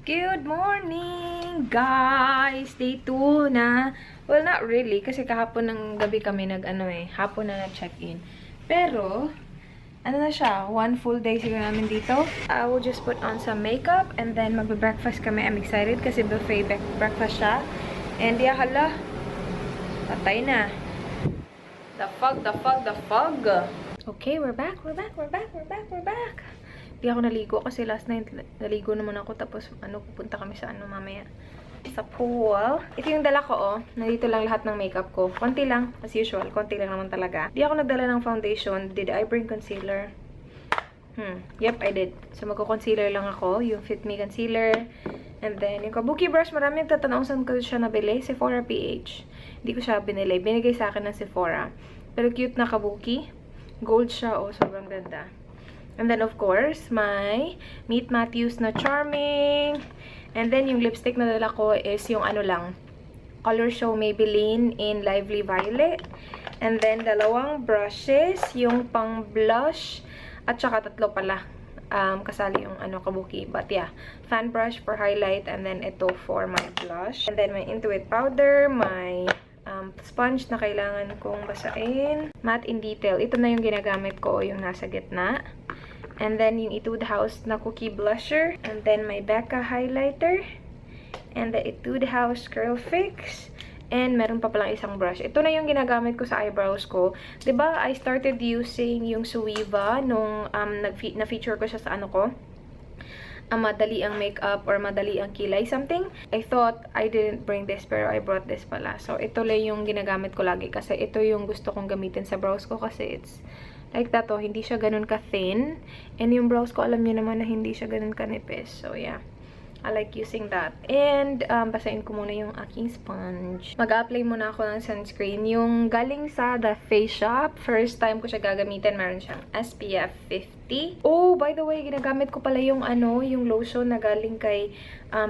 Good morning, guys! Day 2 na. Well, not really. Kasi kahapon ng gabi kami hapon na nag-check-in. Pero, ano na siya? 1 full day siguro namin dito. I will just put on some makeup and then magbe-breakfast kami. I'm excited kasi buffet breakfast siya. And yeah, hala. Patay na. The fog. Okay, we're back. Hindi ako naligo kasi last night naligo naman ako tapos pupunta kami sa mamaya sa pool. Ito yung dala ko nandito lang lahat ng makeup ko. Konti lang as usual, konti lang naman talaga. Di ako nagdala ng foundation. Did I bring concealer? Yep, I did. So magko-concealer lang ako, yung Fit Me concealer. And then yung kabuki brush, marami nagtatanong saan ko siya nabili. Sephora PH. Hindi ko siya binili. Binigay sa akin ng Sephora. Pero cute na kabuki. Gold siya, sobrang ganda. And then, of course, my Meet Matthews na Charming. And then, yung lipstick na dala ko is yung Color Show Maybelline in Lively Violet. And then, dalawang brushes, yung pang blush, at saka tatlo pala. Kasali yung kabuki. But yeah, fan brush for highlight, and then ito for my blush. And then, my Intuit powder, my sponge na kailangan kong basain. Matte in Detail. Ito na yung ginagamit ko, yung nasa gitna. And then, yung Etude House na Cookie Blusher. And then, my Becca Highlighter. And the Etude House Curl Fix. And meron pa palang isang brush. Ito na yung ginagamit ko sa eyebrows ko. Diba, I started using yung Suiva nung na-feature ko siya sa madali ang makeup or madali ang kilay something. I thought I didn't bring this pero I brought this pala. So, ito lang yung ginagamit ko lagi kasi ito yung gusto kong gamitin sa brows ko kasi it's like that hindi siya ganun ka-thin. And yung brows ko, alam niyo naman na hindi siya ganun kanipis. So, yeah. I like using that. And, basahin ko muna yung aking sponge. Mag-apply muna ako ng sunscreen. Yung galing sa The Face Shop. First time ko siya gagamitin. Meron siyang SPF 50. Oh, by the way, ginagamit ko pala yung yung lotion na galing kay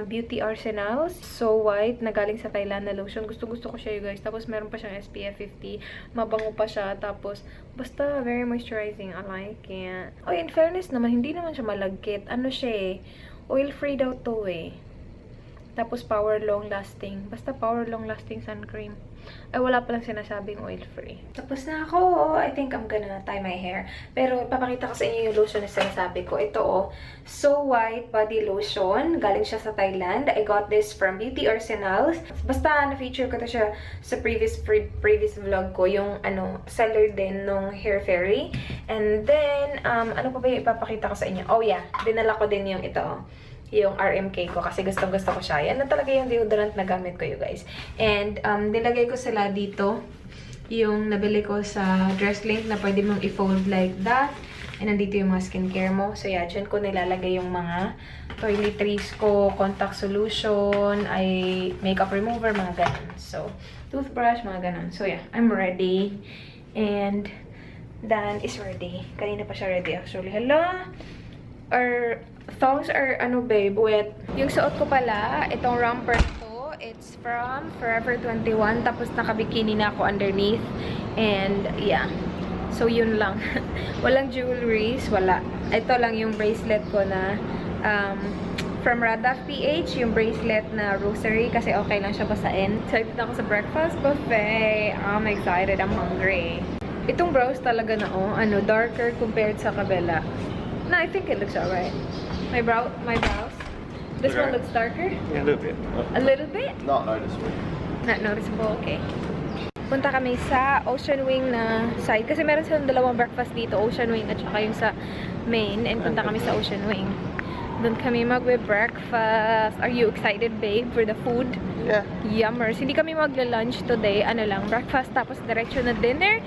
Beauty Arsenal. So white, na galing sa Thailand na lotion. Gusto ko siya, you guys. Tapos, meron pa siyang SPF 50. Mabango pa siya. Tapos, basta, very moisturizing. I like it. Oh, in fairness naman, hindi naman siya malagkit. Siya oil-free daw to Tapos, power long-lasting. Basta power long-lasting sun cream. Ay, wala palang sinasabing oil-free. Tapos na ako. I think I'm gonna tie my hair. Pero, ipapakita ko sa inyo yung lotion na sinasabi ko. Ito, So White Body Lotion. Galing siya sa Thailand. I got this from Beauty Arsenal. Basta, na-feature ko to siya sa previous vlog ko. Yung, seller din nung Hair Fairy. And then, ano pa ba yung ipapakita ko sa inyo? Oh, yeah. Dinala ko din yung ito, yung RMK ko kasi gustong-gusto ko siya. Yan na talaga yung deodorant na gamit ko, you guys. And, nilagay ko sila dito. Yung nabili ko sa Dress Link na pwede mong i-fold like that. And nandito yung mga skincare mo. So, yeah, dyan ko nilalagay yung mga toiletries ko, contact solution, makeup remover, mga ganun. So, toothbrush, mga ganun. So, yeah, I'm ready. And, Dan is ready. Kanina pa siya ready, actually. Hala! Our thongs are, babe, wet. Yung suot ko pala, itong romper to, it's from Forever 21. Tapos naka-bikini na ako underneath. And, yeah. So, yun lang. Walang jewelries, wala. Ito lang yung bracelet ko na, from Radaf PH, yung bracelet na rosary, kasi okay lang siya basain. Excited ako sa breakfast buffet. I'm excited, I'm hungry. Itong brows talaga na, darker compared sa kabila. No, I think it looks alright. My brows? This one looks darker? Yeah, a little bit. A little bit? Not noticeable. Not noticeable, okay. Punta kami sa Ocean Wing na side. Kasi meron silang dalawang breakfast dito. Ocean Wing at saka yung sa main. And punta kami sa Ocean Wing. Doon kami magwe-breakfast. Are you excited, babe, for the food? Yeah. Yummers. Hindi kami magla-lunch today. Breakfast tapos diretso na dinner.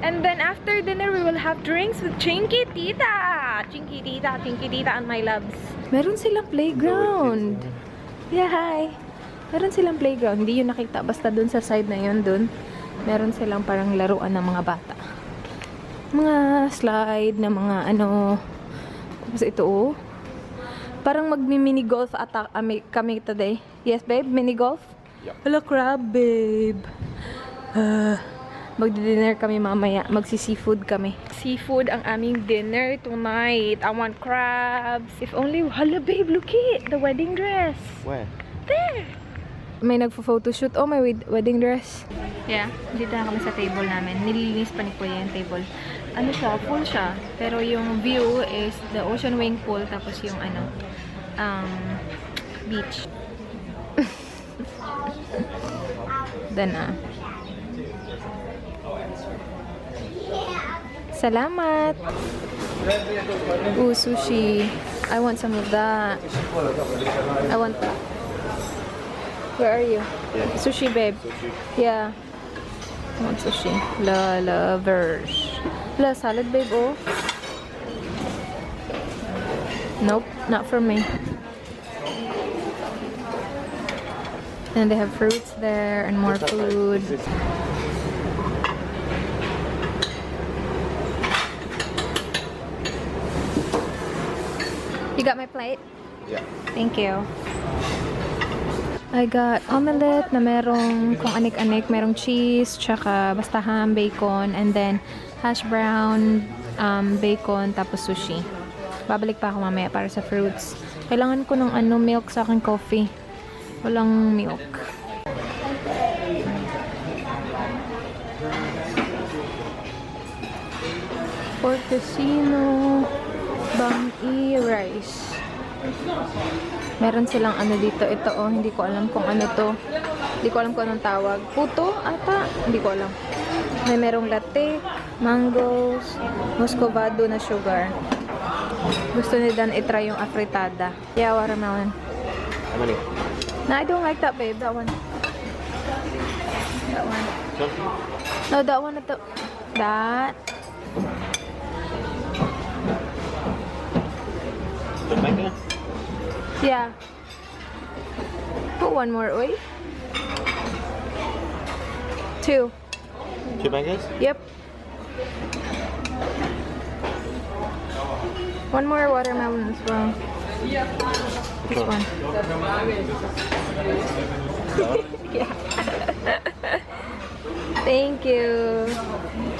And then after dinner, we will have drinks with Chinky Tita! Chinky Tita and my loves. Meron silang playground. Yeah, hi. Meron silang playground. Hindi yun nakita. Basta dun sa side na yun, dun. Meron silang parang laruan ng mga bata. Mga slide na mga Tapos ito, parang magmi-mini golf attack kami today. Yes, babe? Mini golf? Yep. Hello, crab, babe. Magdi-dinner kami mamaya. Magsi-seafood kami. Seafood ang aming dinner tonight. I want crabs. If only... Hala, babe, look it! The wedding dress. Where? There! May nagpo-photoshoot. Oh, my wedding dress. Yeah, dito na kami sa table namin. Nililinis pa ni Kuya yung table. Ano siya? Full siya. Pero yung view is the ocean wing pool. Tapos yung ano, beach. Then Salamat! Ooh, sushi. I want some of that. I want that. Where are you? Yeah. Sushi, babe. Sushi. Yeah. I want sushi. La lovers. La salad, babe, oh. Nope, not for me. And they have fruits there and more food. You got my plate? Yeah. Thank you. I got omelette na merong kung anik-anik, merong cheese, tsaka basta ham, bacon, and then hash brown, bacon, tapos sushi. Babalik pa ako mamaya para sa fruits. Kailangan ko ng milk sa aking coffee. Walang milk. Pork casino, bang-i rice. Meron silang dito. Ito hindi ko alam kung ano to. Hindi ko alam kung anong tawag. Puto ata? Hindi ko alam. Merong latte, mangoes, muscovado na sugar. Gusto ni Dan i-try yung afritada. Yeah, watermelon. How many? No, I don't like that, babe. That one. That one. No, that one. That. The mango? Yeah. Put one more, wait. 2. 2 mangoes? Yep. One more watermelon as well. This one. Yeah. Thank you.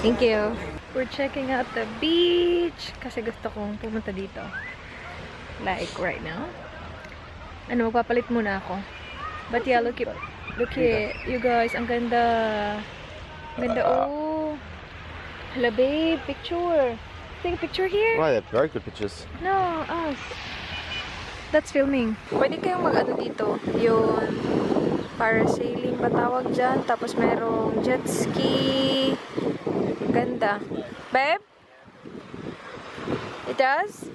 Thank you. We're checking out the beach kasi gusto kong pumunta dito. Like right now. Magpapalit muna ako. But yeah, look at you guys. Ang ganda. Ganda, oh. Hala, babe. Picture. Take a picture here. Wow, they have very good pictures. No, us. That's filming. Pwede kayong dito. Yung parasailing ba tawag dyan. Tapos merong jet ski. Ganda. Babe? It does?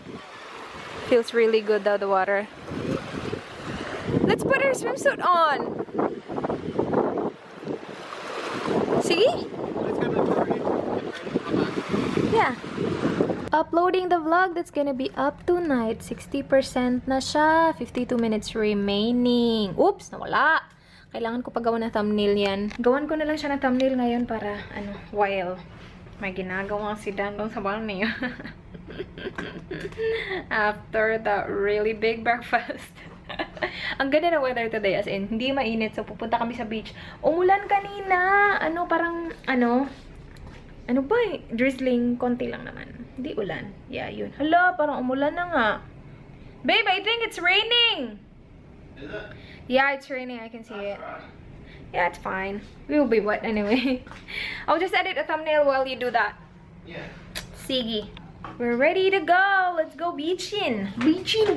Feels really good though, the water. Let's put our swimsuit on. Sige? Yeah. Uploading the vlog that's gonna be up tonight. 60% na siya. 52 minutes remaining. Oops! Nawala. Kailangan ko pagawa ng thumbnail yan. Gawan ko na lang siya ng thumbnail ngayon para, while may ginagawa si Dan doon sa balne. After that really big breakfast. Ang ganda ng weather today, as in, hindi mainit. So, pupunta kami sa beach. Umulan kanina. Ano ba eh? Drizzling, konti lang naman. Hindi ulan. Yeah, yun. Hala, parang umulan na nga. Babe, I think it's raining. Is it? Yeah, it's raining. I can see it. Yeah, it's fine. We will be wet anyway. I'll just edit a thumbnail while you do that. Yeah. Sige. We're ready to go. Let's go beachin'. Beachin'.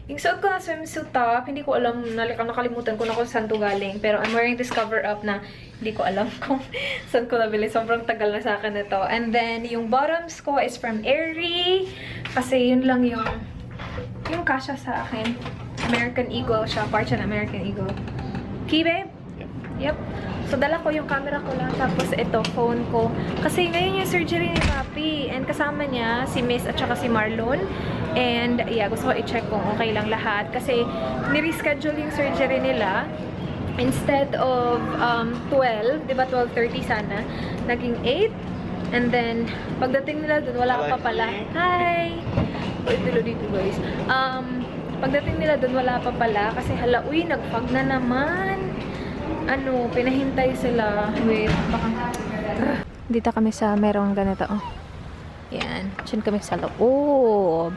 Yung suot ko na swimsuit top, hindi ko alam, nakalimutan ko na kung saan to galing. Pero I'm wearing this cover up na hindi ko alam kung saan ko nabili. Sobrang tagal na sa akin ito. And then, yung bottoms ko is from Aerie. Kasi yun lang yung kasha sa akin. American Eagle siya. Part siya ng American Eagle. Okay, babe? Yep. So, dala ko yung camera ko lang. Tapos, ito, phone ko. Kasi ngayon yung surgery ni Papi. And kasama niya si Miss at saka si Marlon. And, yeah, gusto ko i-check kung okay lang lahat. Kasi, nireschedule yung surgery nila. Instead of 12, di ba 12:30 sana, naging 8. And then, pagdating nila dun, wala pa pala. Hi! Uy, dito guys. Pagdating nila dun, wala pa pala. Kasi hala, uy, nag-fog na naman. pinahintay sila. Wait, baka... Dito kami sa merong ganito, oh. Yan. Diyan kami sa loob.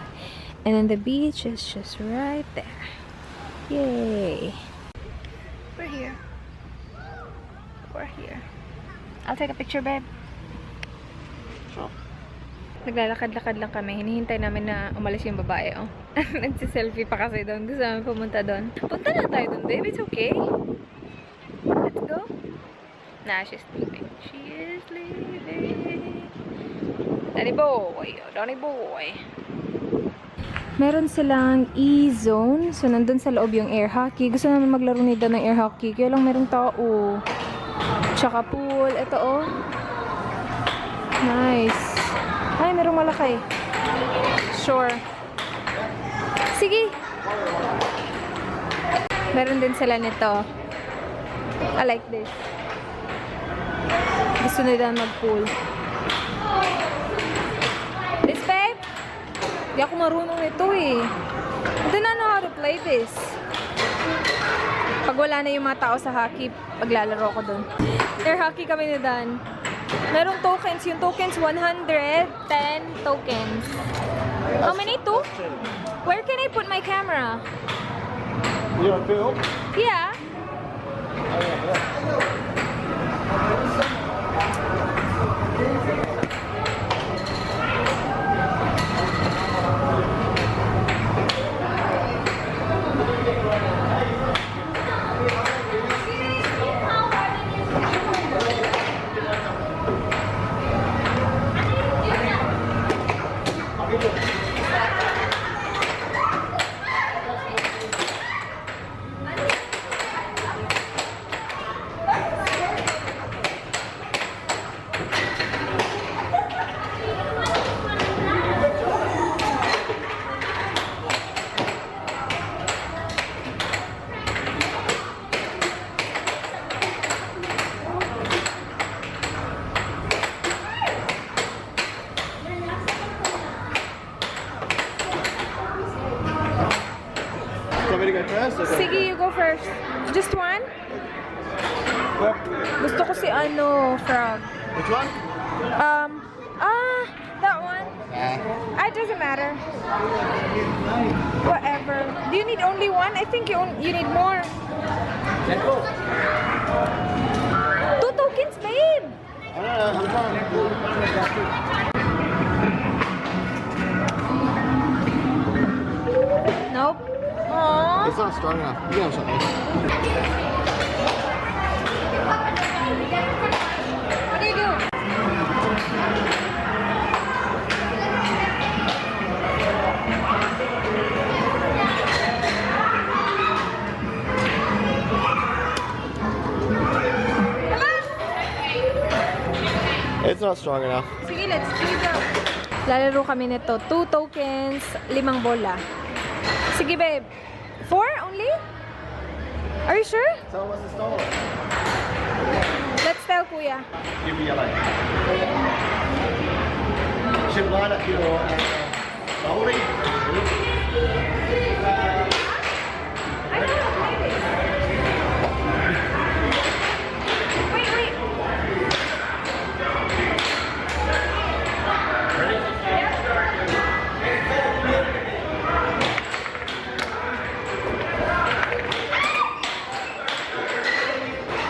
And then the beach is just right there. Yay! We're here. We're here. I'll take a picture, babe. Sure. Naglalakad-lakad lang kami. Hinihintay namin na umalis yung babae, oh. Nagsiselfie pa kasi doon. Gusto namin pumunta doon. Punta na tayo doon, babe. It's okay. Let's go. Nah, she's leaving. She is leaving. Danny boy. Oh, Danny boy. Meron silang E-zone. So, nandun sa loob yung air hockey. Gusto namin maglaro nito ng air hockey. Kaya lang merong tao. Tsaka pool. Ito, oh. Nice. Ay, merong malaki. Sure. Sige. Meron din sila nito. I like this. Gusto nila mag-pool. This, babe? Hindi ako marunong nito eh. I don't know how to play this. Pag wala na yung mga tao sa hockey, paglalaro ko dun. Air hockey kami ni Dan. Merong tokens. Yung tokens, 110 tokens. How many? 2? Where can I put my camera? You want to film? Yeah. Want me to go first? Or go? Sige, you go first. Just one? Yep. Gusto ko si frog. Which one? That one. It doesn't matter. Whatever. Do you need only one? I think you need more. 2 tokens, babe. I don't know. I'm trying. Nope. Aww. It's not strong enough. You got something. What do you do? It's not strong enough. Sige, let's play that. Lalaro kami nito. 2 tokens, 5 bola. Sige, babe. 4 only? Are you sure? So what's the score? Let's tell Kuya. Give me yellow. Should line up your bowling. I don't know how to play this. Wait.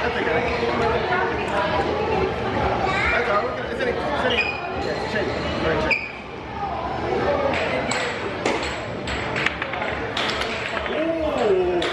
That's okay. That's all right. It's only, yeah, it's cheap. Very cheap. Ooh.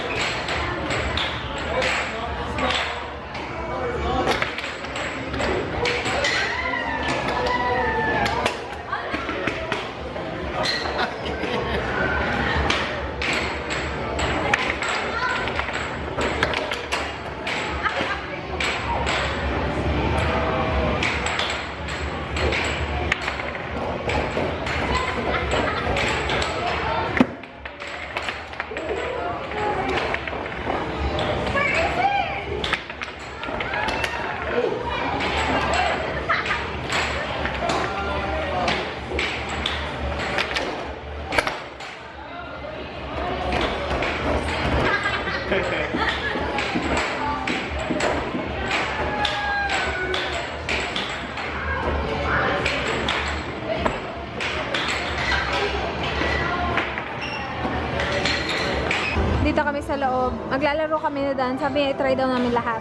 Dito kami sa loob. Maglalaro kami na dan. Sabi niya, try daw namin lahat.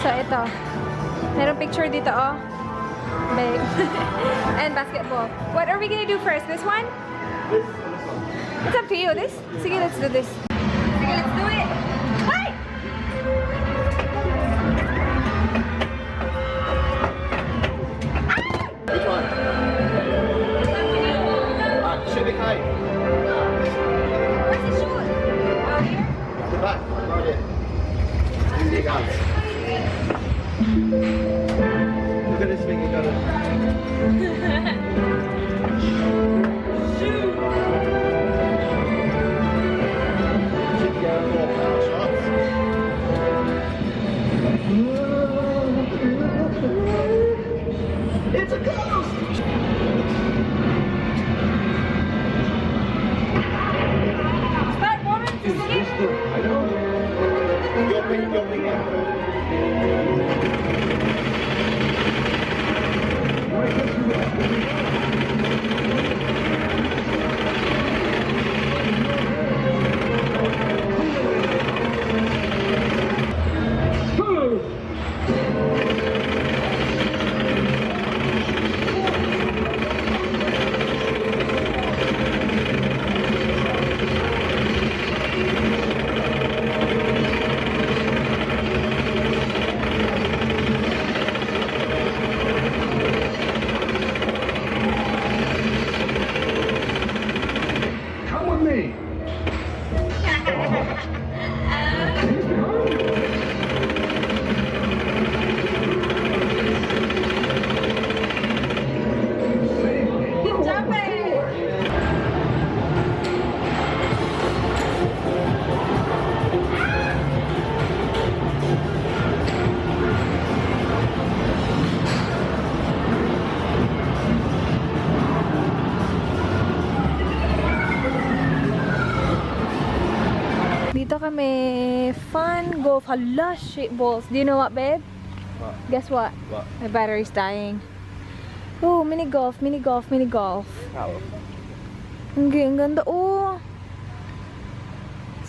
So, ito. Merong picture dito, oh. Big. And basketball. What are we gonna do first? This one? It's up to you. This? Sige, let's do this. Sige, let's do it. Hi! Which one? Should be high. Where's the shoe? Out here? The back. Not yet. Easy guys. Look at this thing you got it. Should go for power shots. It's a ghost! Start moving to skip. Your wing out. Come with me. Jump it! Dito kami, fun golf. Hala, shit balls. Do you know what, babe? What? Guess what? What? My battery's dying. Oh, mini golf, mini golf, mini golf. Power. Ang ganda. Oh.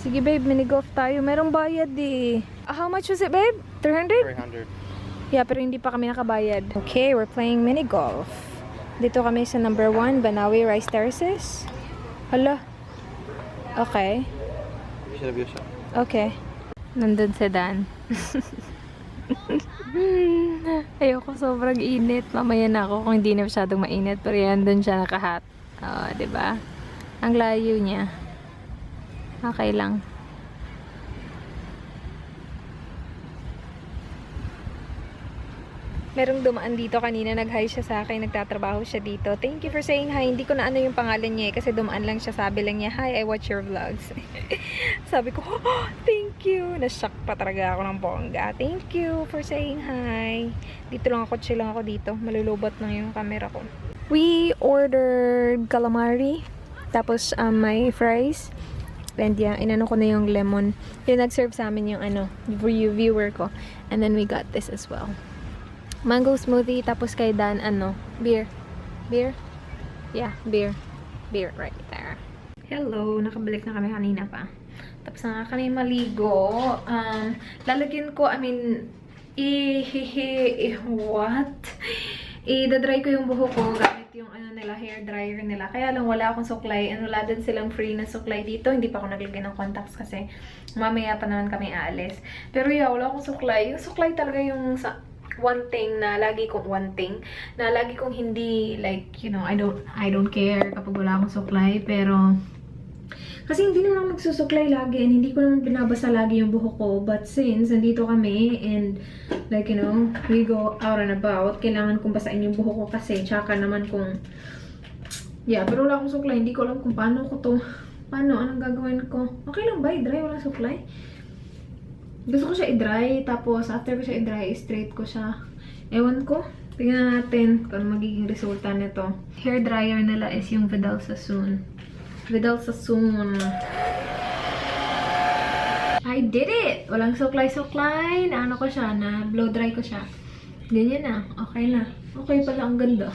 Sige, babe, mini golf tayo. Merong bayad eh. How much was it, babe? 300? 300. Yeah, pero hindi pa kami nakabayad. Okay, we're playing mini golf. Dito kami sa number 1, Banawi Rice Terraces. Hala. Okay. You should have your shot. Okay. Nandun sa Dan. Ayoko, sobrang init. Mamaya na ako kung hindi na masyadong mainit. Pero yan, dun siya nakahat. Oo, diba? Ang layo niya. Okay lang. Merong dumaan dito kanina, nag-hi siya sa akin, nagtatrabaho siya dito. Thank you for saying hi. Hindi ko na ano yung pangalan niya kasi dumaan lang siya, sabi lang niya, hi, I watch your vlogs. Sabi ko, oh, thank you. Nashock pa talaga ako ng bongga. Thank you for saying hi. Dito lang ako, chill lang ako dito. Malulobot lang yung camera ko. We ordered calamari, tapos may fries. And yeah, inano ko na yung lemon. Yung nag-serve sa amin yung ano, viewer ko. And then we got this as well. Mango smoothie, tapos kay Dan, ano, beer. Beer? Yeah, beer. Beer right there. Hello, nakabalik na kami kanina pa. Tapos na kami maligo. Lalagyan ko, what? I-dry ko yung buhok ko gamit yung ano nila, hair dryer nila. Kaya lang wala akong suklay. Wala din silang free na suklay dito. Hindi pa ako naglagay ng contacts kasi mamaya pa naman kami aalis. Pero yeah, wala akong suklay. Yung suklay talaga yung one thing na lagi kong hindi, like, you know, I don't care kapag wala akong suklay, pero kasi hindi naman ako nagsusuklay lagi and hindi ko naman binabasa lagi yung buhok ko, but since nandito kami and like, you know, we go out and about, kailangan kong basain yung buhok ko kasi tsaka naman kung yeah, pero wala akong suklay, hindi ko alam kung anong gagawin ko. Okay lang ba i-dry walang suklay? Gusto ko siya i-dry, tapos after ko siya i-dry, straight ko siya. Ewan ko. Tingnan natin kung magiging resulta nito. Hair dryer nila is yung Vidal Sassoon. Vidal Sassoon. I did it! Walang suklay-suklay. Na ano ko siya, na blow dry ko siya. Ganyan na. Okay na. Okay pala, ang ganda.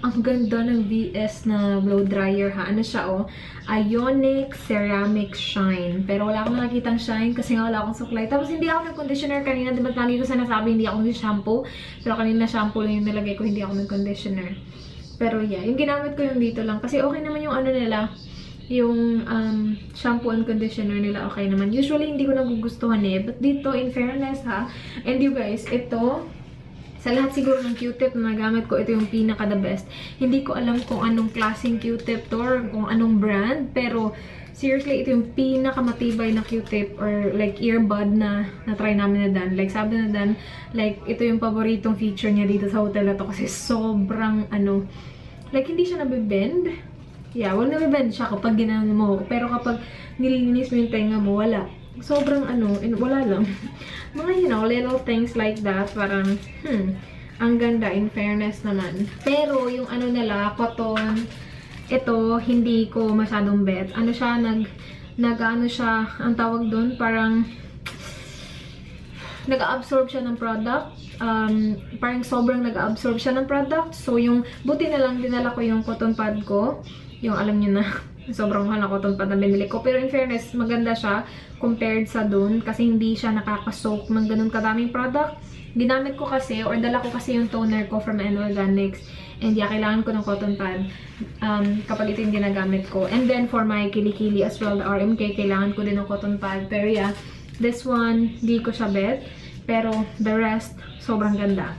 Ang ganda ng VS na blow dryer ha. Ano siya oh? Ionic Ceramic Shine. Pero wala akong nakikitang shine kasi nga wala akong supply. Tapos hindi ako nag-conditioner kanina. Diba lagi ko sinasabi hindi ako nag-shampoo. Pero kanina shampoo lang yung nilagay ko. Hindi ako nag-conditioner. Pero yeah, yung ginamit ko yung dito lang. Kasi okay naman yung ano nila. Yung shampoo and conditioner nila okay naman. Usually hindi ko nagugustuhan eh. But dito, in fairness ha. And you guys, ito... Sa lahat siguro ng Q-tip na nagamit ko, ito yung pinaka-the best. Hindi ko alam kung anong klaseng Q-tip to or kung anong brand. Pero, seriously, ito yung pinaka-matibay na Q-tip or like earbud na na-try namin na Dan. Like, sabi na Dan, like, ito yung paboritong feature niya dito sa hotel na to kasi sobrang, like, hindi siya nabibend. Yeah, well, nabibend siya kapag ginanon mo. Pero kapag nililinis mo yung tenga mo, wala. Sobrang wala lang. Mga, you know, little things like that. Parang, ang ganda, in fairness naman. Pero, yung nila, cotton, ito, hindi ko masyadong bet. Ano siya, siya, ang tawag doon, parang, nag-absorb siya ng product. Parang sobrang nag-absorb siya ng product. So, yung, buti na lang, dinala ko yung cotton pad ko. Yung, alam niyo na, sobrang mahal na cotton pad na binili ko. Pero in fairness, maganda siya compared sa dun kasi hindi siya nakaka-soak ng ganun kadaming product. Ginamit ko kasi, or dala ko kasi yung toner ko from N Organics. And yeah, kailangan ko ng cotton pad kapag ito yung ginagamit ko. And then for my kilikili as well, the RMK, kailangan ko din ng cotton pad. Pero yeah, this one, di ko siya bet. Pero the rest, sobrang ganda.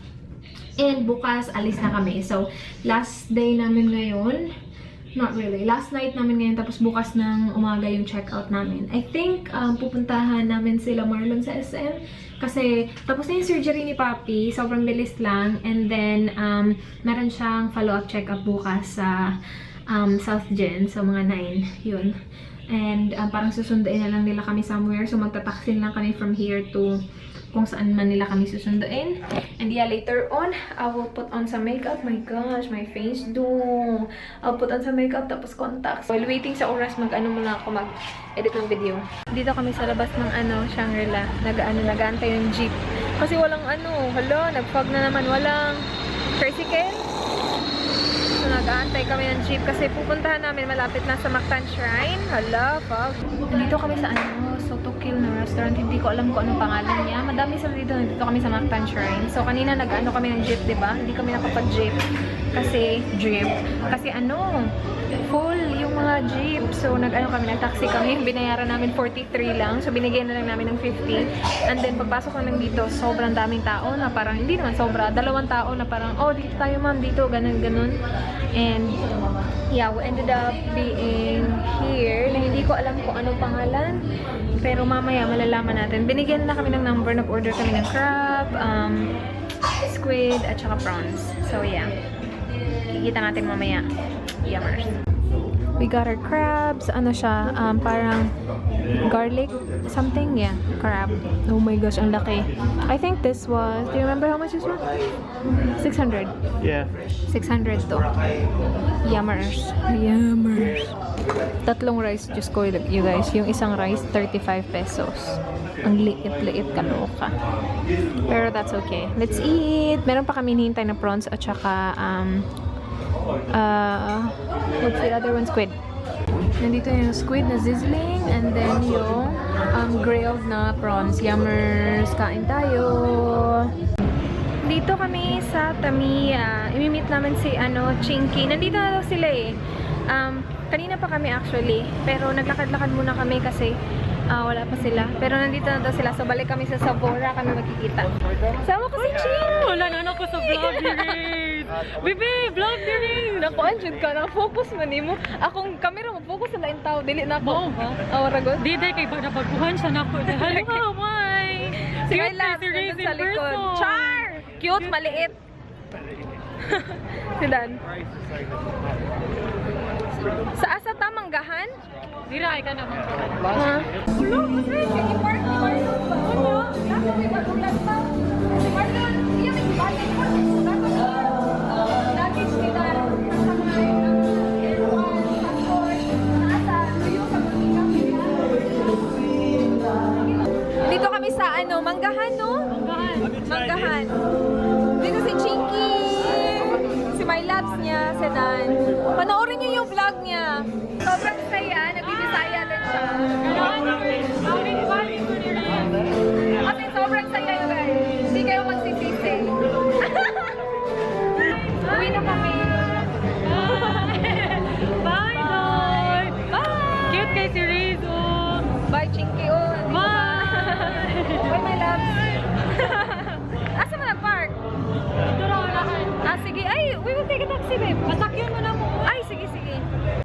And bukas, alis na kami. So, last day namin ngayon. Not really. Last night namin ngayon, tapos bukas ng umaga yung check-out namin. I think, pupuntahan namin sila Marlon sa SM. Kasi, tapos na yung surgery ni Papi. Sobrang bilis lang. And then, meron siyang follow-up check-up bukas sa South Gen. So, mga 9. Yun. And, parang susunduin na lang nila kami somewhere. So, magtataksin lang kami from here to kung saan man nila kami susunduin. And yeah, later on, I will put on some makeup. My gosh, my face do. I'll put on some makeup, tapos contacts. While waiting sa oras, muna ako mag-edit ng video. Dito kami sa labas ng Shangri-La. Nag-aantay ng jeep. Kasi walang hala, nag-fog na naman. Walang tricycle. So, nag-aantay kami ng jeep kasi pupuntahan namin malapit na sa Mactan Shrine. Hala, fog. Nandito kami sa Sotokil na restaurant. Hindi ko alam kung anong pangalan niya. Madami sila dito. Nandito kami sa Mactan Shrine. So, kanina kami ng jeep, diba? Hindi kami nakapag-jeep. Kasi, full yung mga jeep. So, nag-taxi kami. Binayaran namin 43 lang. So, binigyan na lang namin ng 50. And then, pagpasok namin dito, sobrang daming tao na parang, hindi naman sobra, 2 tao na parang, oh, dito tayo ma'am, dito, ganun. And, yeah, we ended up being here na hindi ko alam kung anong pangalan. Pero mamaya, malalaman natin. Binigyan na kami ng number. Nag-order kami ng crab, squid, at saka prawns. So, yeah. Kikita natin mamaya. Yummers. We got our crabs. Ano siya? Parang garlic something. Yeah, crab. Oh my gosh, ang laki. I think this was... Do you remember how much this was? 600. Yeah. 600 to. Yummers. Yummers. 3 rice. Just ko you guys. Yung isang rice, 35 pesos. Ang liit-liit kaloka. Pero that's okay. Let's eat. Meron pa kami hinihintay na prawns at saka what's the other one? Squid. Nandito yung squid na sizzling and then yung grilled na prawns. Yummers. Kain tayo. Dito kami sa Tamiya. Imi-meet namin si Chinky. Nandito na daw sila eh. Kanina pa kami actually. Pero naglakad-lakad muna kami kasi wala pa sila. Pero nandito na daw sila. So balik kami sa Savora. Kami magkikita. Sama ko si Chin! Wala na ako sa vlog rin! Bebe, vlog rin! Naku, anjud ka. Naka-focus man mo. Akong camera mag-focus sa laing tao. Dili na ako. Oo ba? Ragot. Di kay pagnabaguhan siya na ako. Hello, my! Si my love, nandun sa likod. Char! Cute, maliit. Si Dan. Sa asa tamanggahan? Dira, ay ka naman. Ha? Ulo, kasi sige park ni Marlon ba? Ano? Dapat may bagulan pa. Si Marlon, iya may bagulan pa. Dapat luggage ni Dan. Kasangay ng aircon, passport, naasa, tuyo sa dito kami sa Manggahan, no? Manggahan. Manggahan. Dito si Chinky.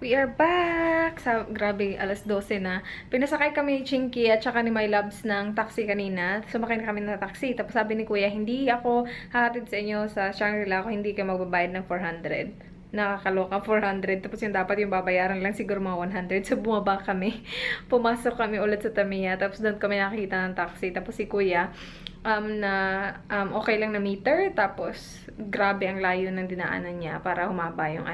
We are back! Grabe, alas 12 na. Pinasakay kami ni Chinky at saka ni My Loves ng taxi kanina. Sumakay na kami ng taxi. Tapos sabi ni Kuya, hindi ako hahatid sa inyo sa Shangri-La kung hindi kayo magbabayad ng 400. Nakakaloka, 400. Tapos yung dapat yung babayaran lang siguro mga 100. So, bumaba kami. Pumasok kami ulit sa Tamiya. Tapos doon kami nakakita ng taxi. Tapos si Kuya, okay lang na meter. Tapos, grabe ang layo ng dinaanan niya para humaba yung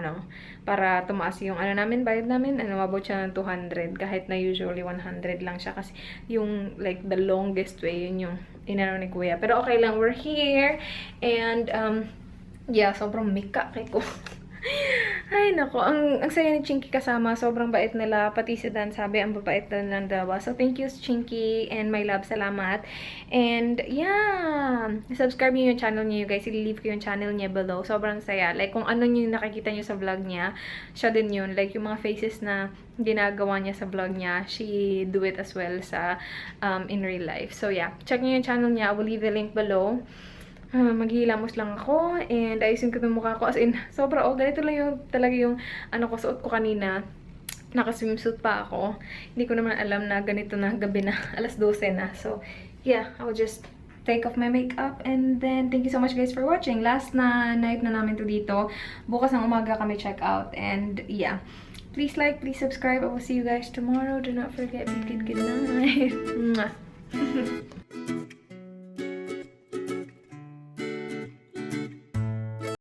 para tumaas yung namin, bayad namin. Umabot siya ng 200. Kahit na usually 100 lang siya. Kasi yung, like, the longest way, yun yung ni Kuya. Pero okay lang, we're here. And, yeah, sobrang mika kay ko. Ay, nako. Ang saya ni Chinky kasama. Sobrang bait nila. Pati si Dan sabi, ang babait na lang daw. So, thank you, Chinky and My Love. Salamat. And, yeah. Subscribe niyo yung channel niya, you guys. I-leave ko yung channel niya below. Sobrang saya. Like, kung ano yung nakikita niyo sa vlog niya, siya din yun. Like, yung mga faces na ginagawa niya sa vlog niya, she do it as well sa in real life. So, yeah. Check niyo yung channel niya. I will leave the link below. Maghihilamos lang ako and ayusin ko yung mukha ko as in sobra ganito lang yung talaga yung suot ko kanina. Naka-swimsuit pa ako, hindi ko naman alam na ganito na gabi na, alas 12 na. So yeah, I'll just take off my makeup and then thank you so much guys for watching. Last na night na namin to dito, bukas ng umaga kami check out and yeah, please like, please subscribe. I will see you guys tomorrow. Do not forget, be good night. Mwah.